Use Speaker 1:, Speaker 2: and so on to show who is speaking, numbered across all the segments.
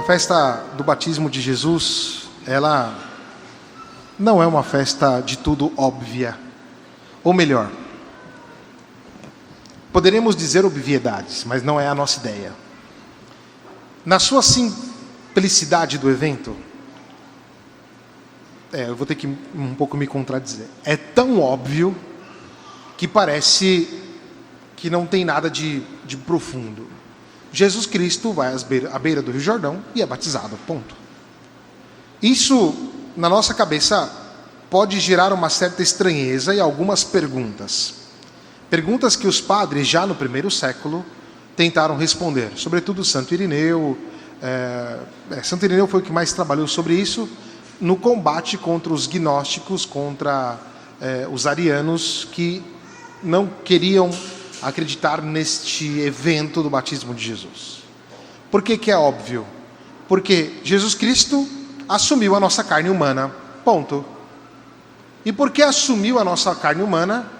Speaker 1: festa do batismo de Jesus, ela não é uma festa de tudo óbvia. Ou melhor, poderemos dizer obviedades, mas não é a nossa ideia. Na sua simplicidade do evento, eu vou ter que um pouco me contradizer. É tão óbvio que parece que não tem nada de profundo. Jesus Cristo vai à beira do Rio Jordão e é batizado, ponto. Isso, na nossa cabeça, pode gerar uma certa estranheza e algumas perguntas. Perguntas que os padres, já no primeiro século, tentaram responder. Sobretudo Santo Irineu. Santo Irineu foi o que mais trabalhou sobre isso, no combate contra os gnósticos, contra os arianos, que não queriam acreditar neste evento do batismo de Jesus. Por que é óbvio? Porque Jesus Cristo assumiu a nossa carne humana, ponto. E porque assumiu a nossa carne humana,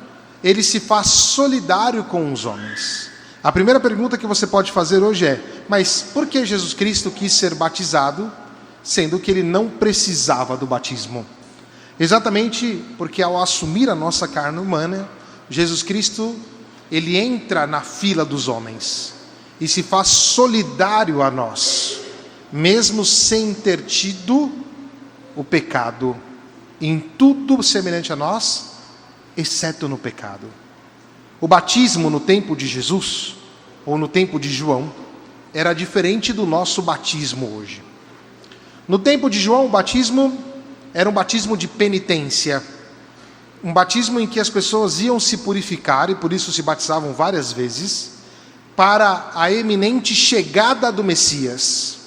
Speaker 1: ele se faz solidário com os homens. A primeira pergunta que você pode fazer hoje é: mas por que Jesus Cristo quis ser batizado, sendo que ele não precisava do batismo? Exatamente porque ao assumir a nossa carne humana, Jesus Cristo, ele entra na fila dos homens e se faz solidário a nós, mesmo sem ter tido o pecado, em tudo semelhante a nós, exceto no pecado. O batismo no tempo de Jesus, ou no tempo de João, era diferente do nosso batismo hoje. No tempo de João, o batismo era um batismo de penitência, um batismo em que as pessoas iam se purificar, e por isso se batizavam várias vezes, para a eminente chegada do Messias.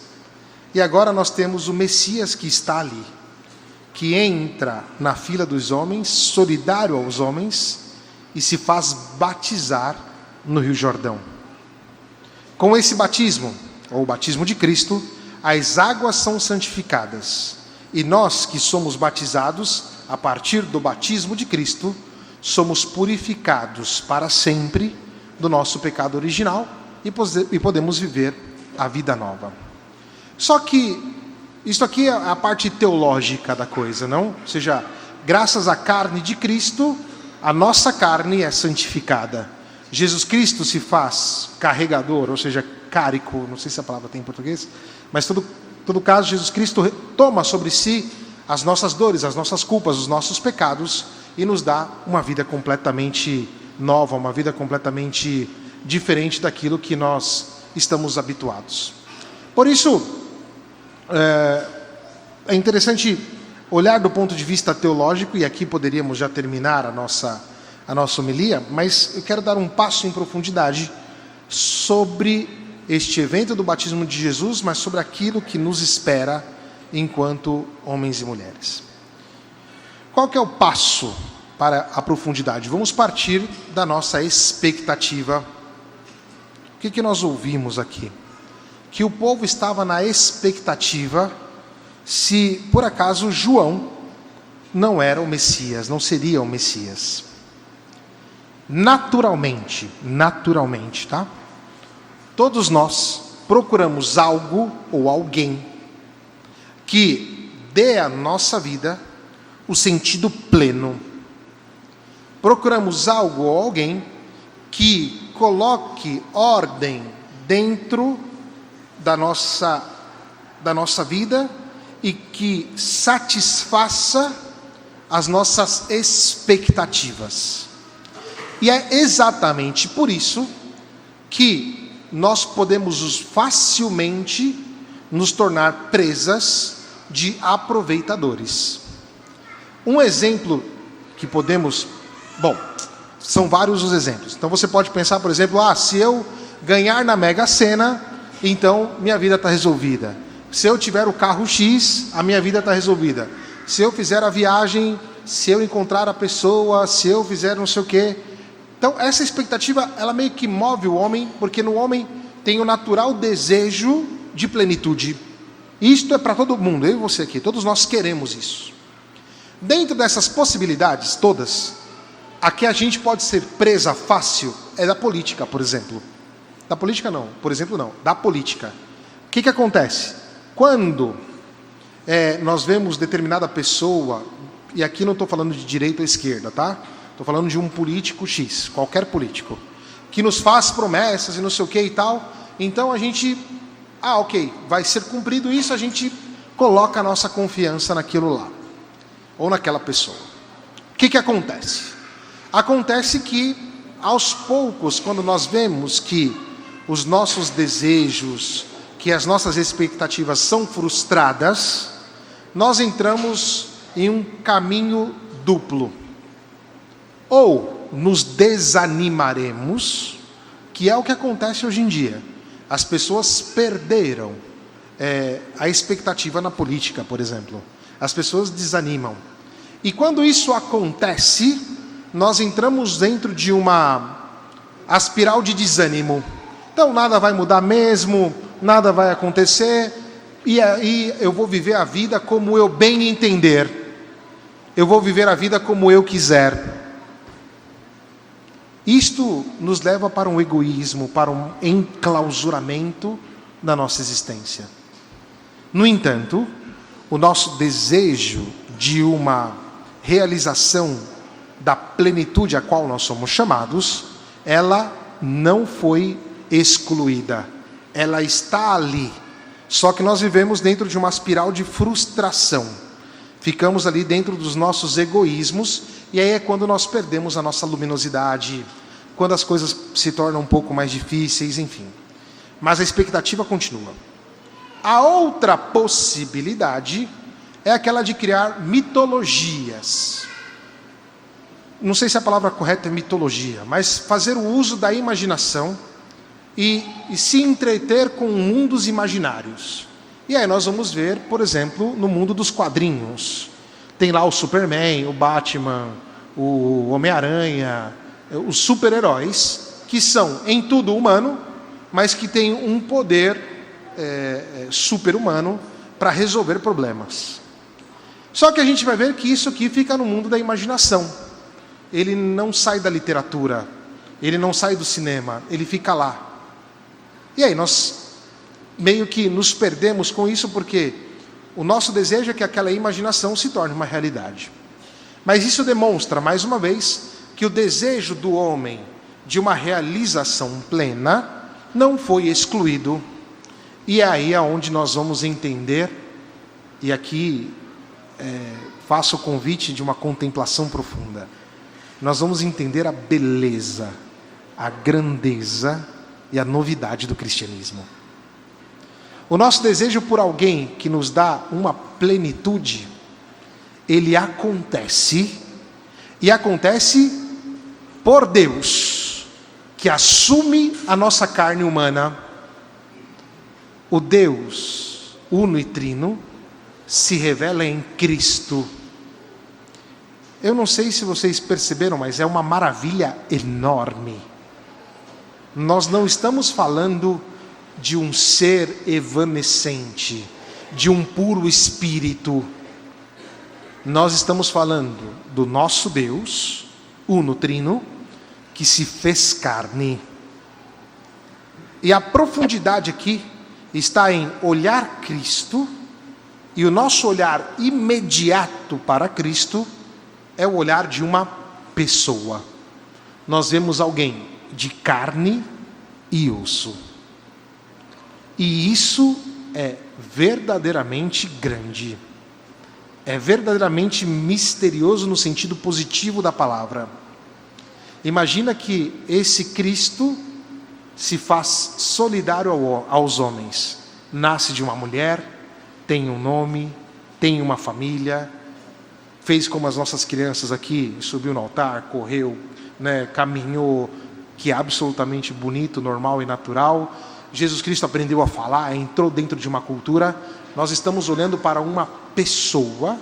Speaker 1: E agora nós temos o Messias que está ali, que entra na fila dos homens, solidário aos homens, e se faz batizar no Rio Jordão. Com esse batismo, ou o batismo de Cristo, as águas são santificadas, e nós que somos batizados, a partir do batismo de Cristo, somos purificados para sempre do nosso pecado original e podemos viver a vida nova. Só que isso aqui é a parte teológica da coisa, não? Ou seja, graças à carne de Cristo, a nossa carne é santificada. Jesus Cristo se faz carregador, ou seja, cárico, não sei se a palavra tem em português, mas em todo caso, Jesus Cristo toma sobre si as nossas dores, as nossas culpas, os nossos pecados, e nos dá uma vida completamente nova, uma vida completamente diferente daquilo que nós estamos habituados. Por isso, é interessante olhar do ponto de vista teológico, e aqui poderíamos já terminar a nossa homilia, mas eu quero dar um passo em profundidade sobre este evento do batismo de Jesus, mas sobre aquilo que nos espera enquanto homens e mulheres. Qual que é o passo para a profundidade? Vamos partir da nossa expectativa. O que nós ouvimos aqui? Que o povo estava na expectativa se, por acaso, João não era o Messias, não seria o Messias. Naturalmente, tá? Todos nós procuramos algo ou alguém que dê à nossa vida o sentido pleno. Procuramos algo ou alguém que coloque ordem dentro da nossa vida e que satisfaça as nossas expectativas. E é exatamente por isso que nós podemos facilmente nos tornar presas de aproveitadores. Um exemplo que podemos... são vários os exemplos. Então você pode pensar, por exemplo, se eu ganhar na Mega Sena, então minha vida está resolvida. Se eu tiver o carro X, a minha vida está resolvida. Se eu fizer a viagem, se eu encontrar a pessoa, se eu fizer não sei o quê. Então essa expectativa, ela meio que move o homem, porque no homem tem o natural desejo de plenitude. Isto é para todo mundo, eu e você aqui, todos nós queremos isso. Dentro dessas possibilidades todas, a que a gente pode ser presa fácil é da política, por exemplo. Da política não, por exemplo não, da política. O que acontece? quando nós vemos determinada pessoa, e aqui não estou falando de direita ou esquerda, tá? Estou falando de um político X, qualquer político, que nos faz promessas e não sei o que e tal, então a gente, ok, vai ser cumprido isso, a gente coloca a nossa confiança naquilo lá, ou naquela pessoa. O que acontece? Acontece que, aos poucos, quando nós vemos que os nossos desejos, que as nossas expectativas são frustradas, nós entramos em um caminho duplo. Ou nos desanimaremos, que é o que acontece hoje em dia. As pessoas perderam a expectativa na política, por exemplo. As pessoas desanimam. E quando isso acontece, nós entramos dentro de uma espiral de desânimo. Então nada vai mudar mesmo, nada vai acontecer, e aí eu vou viver a vida como eu bem entender. Eu vou viver a vida como eu quiser. Isto nos leva para um egoísmo, para um enclausuramento da nossa existência. No entanto, o nosso desejo de uma realização da plenitude a qual nós somos chamados, ela não foi excluída. Ela está ali. Só que nós vivemos dentro de uma espiral de frustração. Ficamos ali dentro dos nossos egoísmos, e aí é quando nós perdemos a nossa luminosidade, quando as coisas se tornam um pouco mais difíceis, enfim. Mas a expectativa continua. A outra possibilidade é aquela de criar mitologias. Não sei se a palavra correta é mitologia, mas fazer o uso da imaginação e se entreter com mundos imaginários. E aí nós vamos ver, por exemplo, no mundo dos quadrinhos. Tem lá o Superman, o Batman, o Homem-Aranha, os super-heróis, que são em tudo humano, mas que têm um poder super-humano para resolver problemas. Só que a gente vai ver que isso aqui fica no mundo da imaginação. Ele não sai da literatura, ele não sai do cinema, ele fica lá. E aí nós meio que nos perdemos com isso, porque o nosso desejo é que aquela imaginação se torne uma realidade. Mas isso demonstra, mais uma vez, que o desejo do homem de uma realização plena não foi excluído. E é aí aonde nós vamos entender, e aqui faço o convite de uma contemplação profunda. Nós vamos entender a beleza, a grandeza e a novidade do cristianismo. O nosso desejo por alguém que nos dá uma plenitude, ele acontece, e acontece por Deus, que assume a nossa carne humana. O Deus uno e trino se revela em Cristo. Eu não sei se vocês perceberam, mas é uma maravilha enorme. Nós não estamos falando de um ser evanescente, de um puro espírito. Nós estamos falando do nosso Deus, uno trino, que se fez carne. E a profundidade aqui está em olhar Cristo, e o nosso olhar imediato para Cristo é o olhar de uma pessoa. Nós vemos alguém de carne e osso. E isso é verdadeiramente grande. É verdadeiramente misterioso no sentido positivo da palavra. Imagina que esse Cristo se faz solidário aos homens. Nasce de uma mulher, tem um nome, tem uma família, fez como as nossas crianças aqui, subiu no altar, correu, caminhou, que é absolutamente bonito, normal e natural. Jesus Cristo aprendeu a falar, entrou dentro de uma cultura. Nós estamos olhando para uma pessoa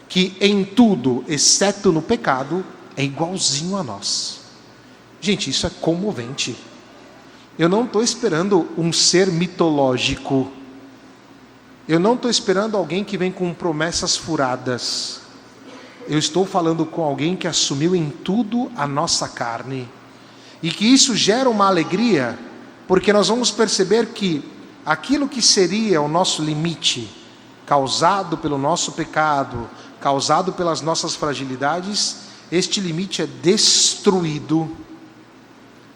Speaker 1: que em tudo, exceto no pecado, é igualzinho a nós. Gente, isso é comovente. Eu não estou esperando um ser mitológico. Eu não estou esperando alguém que vem com promessas furadas. Eu estou falando com alguém que assumiu em tudo a nossa carne. E que isso gera uma alegria, porque nós vamos perceber que aquilo que seria o nosso limite, causado pelo nosso pecado, causado pelas nossas fragilidades, este limite é destruído,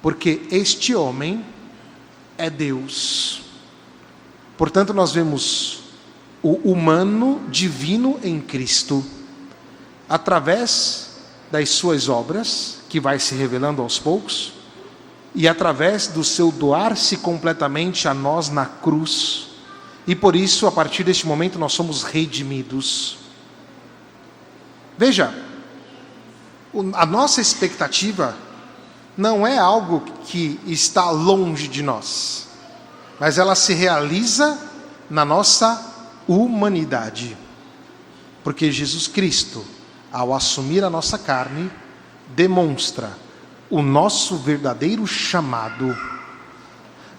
Speaker 1: porque este homem é Deus. Portanto, nós vemos o humano divino em Cristo, através das suas obras, que vai se revelando aos poucos, e através do seu doar-se completamente a nós na cruz. E por isso, a partir deste momento, nós somos redimidos. Veja, a nossa expectativa não é algo que está longe de nós, mas ela se realiza na nossa humanidade. Porque Jesus Cristo, ao assumir a nossa carne, demonstra o nosso verdadeiro chamado,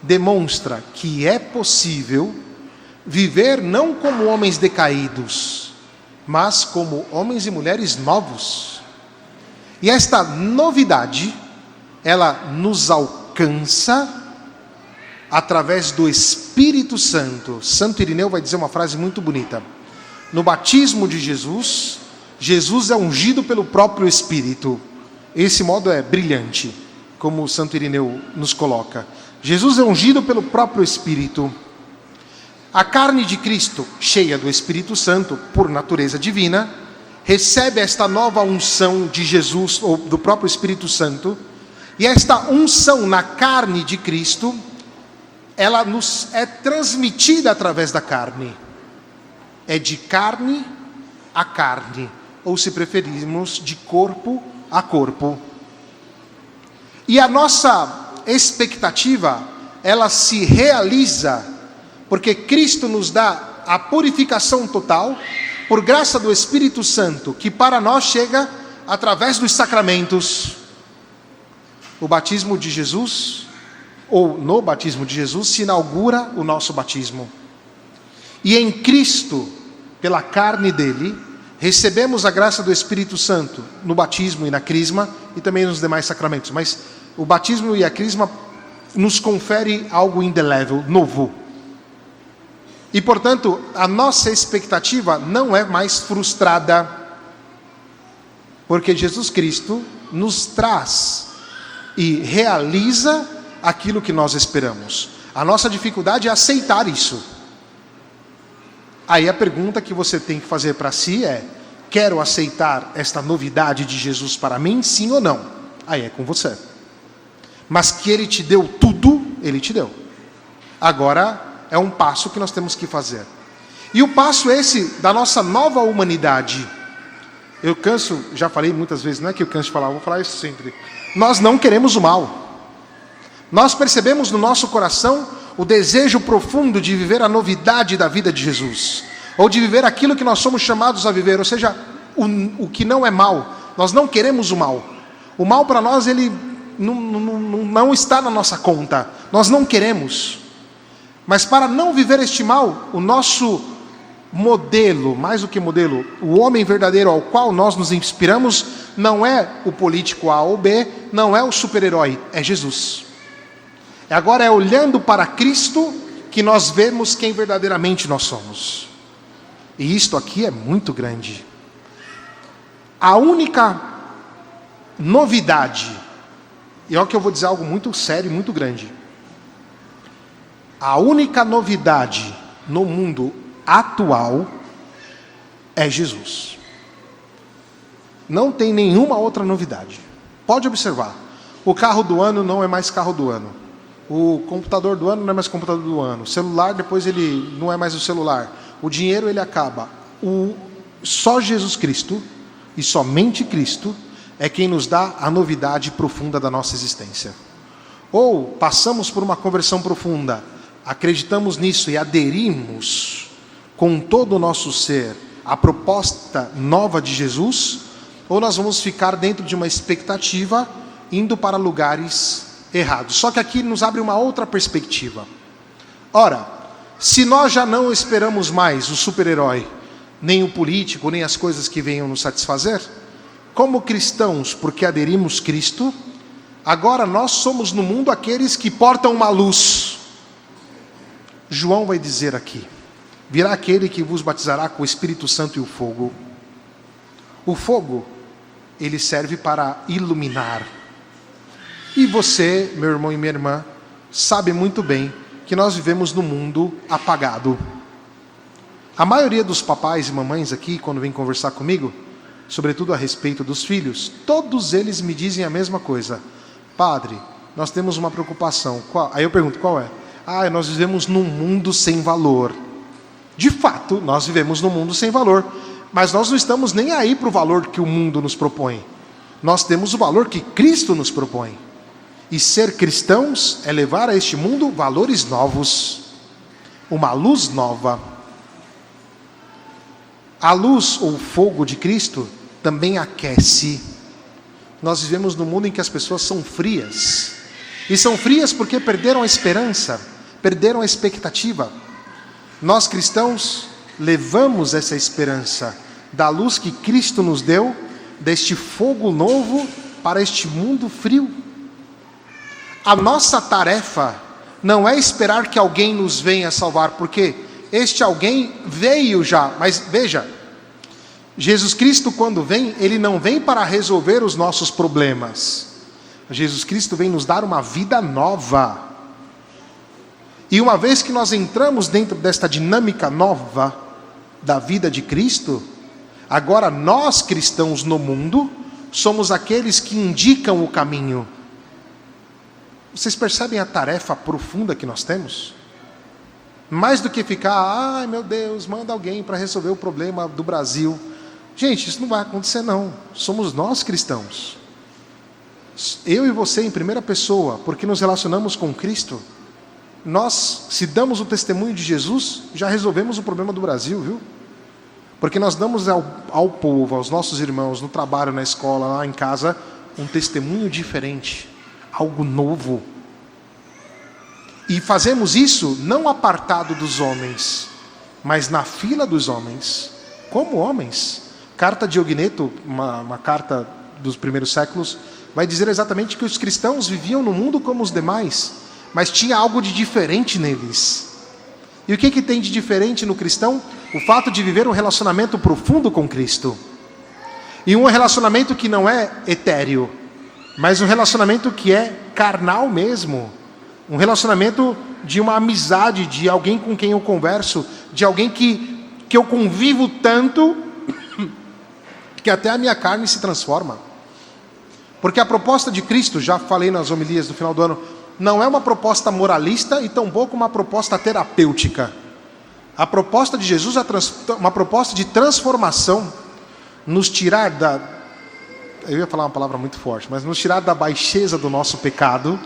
Speaker 1: demonstra que é possível viver não como homens decaídos, mas como homens e mulheres novos. E esta novidade, ela nos alcança através do Espírito Santo. Santo Irineu vai dizer uma frase muito bonita: no batismo de Jesus, Jesus é ungido pelo próprio Espírito. Esse modo é brilhante, como o Santo Irineu nos coloca. Jesus é ungido pelo próprio Espírito. A carne de Cristo, cheia do Espírito Santo, por natureza divina, recebe esta nova unção de Jesus, ou do próprio Espírito Santo, e esta unção na carne de Cristo, ela nos é transmitida através da carne. É de carne a carne, ou se preferirmos, de corpo a corpo. E a nossa expectativa, ela se realiza, porque Cristo nos dá a purificação total, por graça do Espírito Santo, que para nós chega através dos sacramentos. O batismo de Jesus, ou no batismo de Jesus, se inaugura o nosso batismo. E em Cristo, pela carne dele, recebemos a graça do Espírito Santo no batismo e na crisma, e também nos demais sacramentos. Mas o batismo e a crisma nos confere algo indelével, novo. E, portanto, a nossa expectativa não é mais frustrada, porque Jesus Cristo nos traz e realiza aquilo que nós esperamos. A nossa dificuldade é aceitar isso. Aí a pergunta que você tem que fazer para si é: quero aceitar esta novidade de Jesus para mim, sim ou não? Aí é com você. Mas que Ele te deu tudo, Ele te deu. Agora é um passo que nós temos que fazer. E o passo esse da nossa nova humanidade. Eu canso, já falei muitas vezes, não é que eu canso de falar, eu vou falar isso sempre. Nós não queremos o mal. Nós percebemos no nosso coração o desejo profundo de viver a novidade da vida de Jesus, ou de viver aquilo que nós somos chamados a viver, ou seja, o que não é mal. Nós não queremos o mal. O mal para nós, ele não está na nossa conta. Nós não queremos. Mas para não viver este mal, o nosso modelo, mais do que modelo, o homem verdadeiro ao qual nós nos inspiramos, não é o político A ou B, não é o super-herói, é Jesus. Agora é olhando para Cristo que nós vemos quem verdadeiramente nós somos. E isto aqui é muito grande. A única novidade, e olha que eu vou dizer algo muito sério e muito grande. A única novidade no mundo atual é Jesus. Não tem nenhuma outra novidade. Pode observar. O carro do ano não é mais carro do ano. O computador do ano não é mais computador do ano. O celular, depois ele não é mais o celular. O dinheiro, ele acaba. Só Jesus Cristo, e somente Cristo, é quem nos dá a novidade profunda da nossa existência. Ou passamos por uma conversão profunda, acreditamos nisso e aderimos com todo o nosso ser à proposta nova de Jesus, ou nós vamos ficar dentro de uma expectativa, indo para lugares errados. Só que aqui nos abre uma outra perspectiva. Ora, se nós já não esperamos mais o super-herói, nem o político, nem as coisas que venham nos satisfazer, como cristãos, porque aderimos Cristo, agora nós somos no mundo aqueles que portam uma luz. João vai dizer aqui: virá aquele que vos batizará com o Espírito Santo e o fogo. O fogo, ele serve para iluminar. E você, meu irmão e minha irmã, sabe muito bem que nós vivemos num mundo apagado. A maioria dos papais e mamães aqui, quando vem conversar comigo, sobretudo a respeito dos filhos, todos eles me dizem a mesma coisa: padre, nós temos uma preocupação. Qual? Aí eu pergunto, qual é? Nós vivemos num mundo sem valor. De fato, nós vivemos num mundo sem valor, mas nós não estamos nem aí para o valor que o mundo nos propõe. Nós temos o valor que Cristo nos propõe. E ser cristãos é levar a este mundo valores novos, uma luz nova. A luz ou o fogo de Cristo também aquece. Nós vivemos num mundo em que as pessoas são frias. E são frias porque perderam a esperança, perderam a expectativa. Nós cristãos levamos essa esperança da luz que Cristo nos deu, deste fogo novo para este mundo frio. A nossa tarefa não é esperar que alguém nos venha salvar, porque este alguém veio já. Mas veja, Jesus Cristo, quando vem, ele não vem para resolver os nossos problemas. Jesus Cristo vem nos dar uma vida nova. E uma vez que nós entramos dentro desta dinâmica nova da vida de Cristo, agora nós cristãos no mundo somos aqueles que indicam o caminho. Vocês percebem a tarefa profunda que nós temos? Mais do que ficar, ai meu Deus, manda alguém para resolver o problema do Brasil. Gente, isso não vai acontecer não. Somos nós cristãos. Eu e você em primeira pessoa, porque nos relacionamos com Cristo. Nós, se damos o testemunho de Jesus, já resolvemos o problema do Brasil, viu? Porque nós damos ao povo, aos nossos irmãos, no trabalho, na escola, lá em casa, um testemunho diferente, algo novo. E fazemos isso não apartado dos homens, mas na fila dos homens, como homens. Carta de Ogneto, uma carta dos primeiros séculos, vai dizer exatamente que os cristãos viviam no mundo como os demais, mas tinha algo de diferente neles. E o que tem de diferente no cristão? O fato de viver um relacionamento profundo com Cristo. E um relacionamento que não é etéreo, mas um relacionamento que é carnal mesmo. Um relacionamento de uma amizade, de alguém com quem eu converso, de alguém que eu convivo tanto, que até a minha carne se transforma. Porque a proposta de Cristo, já falei nas homilias do final do ano, não é uma proposta moralista e tampouco uma proposta terapêutica. A proposta de Jesus é uma proposta de transformação, nos tirar da... Eu ia falar uma palavra muito forte, mas nos tirar da baixeza do nosso pecado,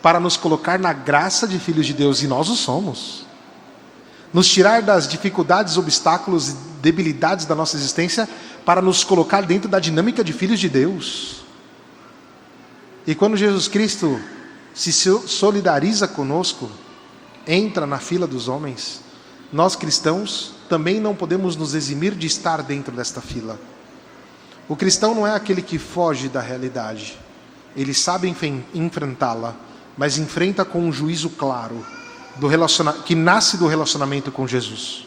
Speaker 1: para nos colocar na graça de filhos de Deus, e nós o somos. Nos tirar das dificuldades, obstáculos e debilidades da nossa existência, para nos colocar dentro da dinâmica de filhos de Deus. E quando Jesus Cristo se solidariza conosco, entra na fila dos homens, nós cristãos também não podemos nos eximir de estar dentro desta fila. O cristão não é aquele que foge da realidade, ele sabe enfrentá-la, mas enfrenta com um juízo claro, que nasce do relacionamento com Jesus.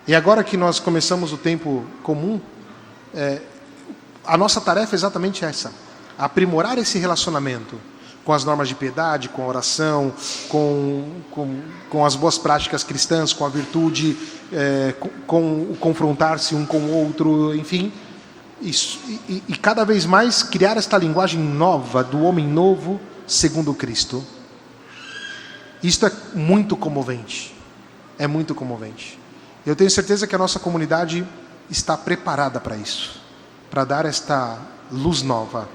Speaker 1: E agora que nós começamos o tempo comum, a nossa tarefa é exatamente essa: aprimorar esse relacionamento com as normas de piedade, com a oração, com as boas práticas cristãs, com a virtude, com o confrontar-se um com o outro, enfim. Isso, e cada vez mais criar esta linguagem nova do homem novo segundo Cristo. Isto é muito comovente. É muito comovente. Eu tenho certeza que a nossa comunidade está preparada para isso, para dar esta luz nova,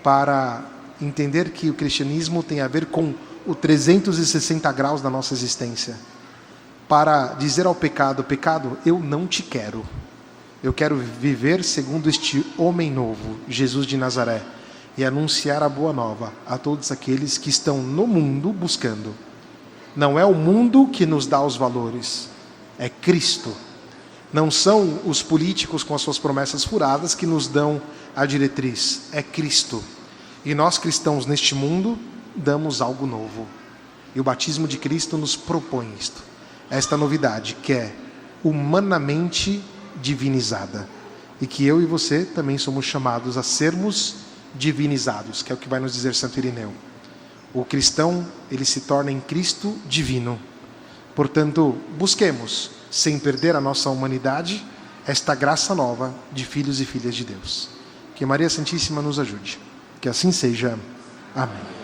Speaker 1: para entender que o cristianismo tem a ver com o 360 graus da nossa existência, para dizer ao pecado: pecado, eu não te quero. Eu quero viver segundo este homem novo, Jesus de Nazaré, e anunciar a boa nova a todos aqueles que estão no mundo buscando. Não é o mundo que nos dá os valores, é Cristo. Não são os políticos com as suas promessas furadas que nos dão a diretriz, é Cristo. E nós cristãos neste mundo damos algo novo. E o batismo de Cristo nos propõe isto. Esta novidade que é humanamente divinizada. E que eu e você também somos chamados a sermos divinizados, que é o que vai nos dizer Santo Irineu. O cristão, ele se torna em Cristo divino. Portanto, busquemos, sem perder a nossa humanidade, esta graça nova de filhos e filhas de Deus. Que Maria Santíssima nos ajude. Que assim seja. Amém.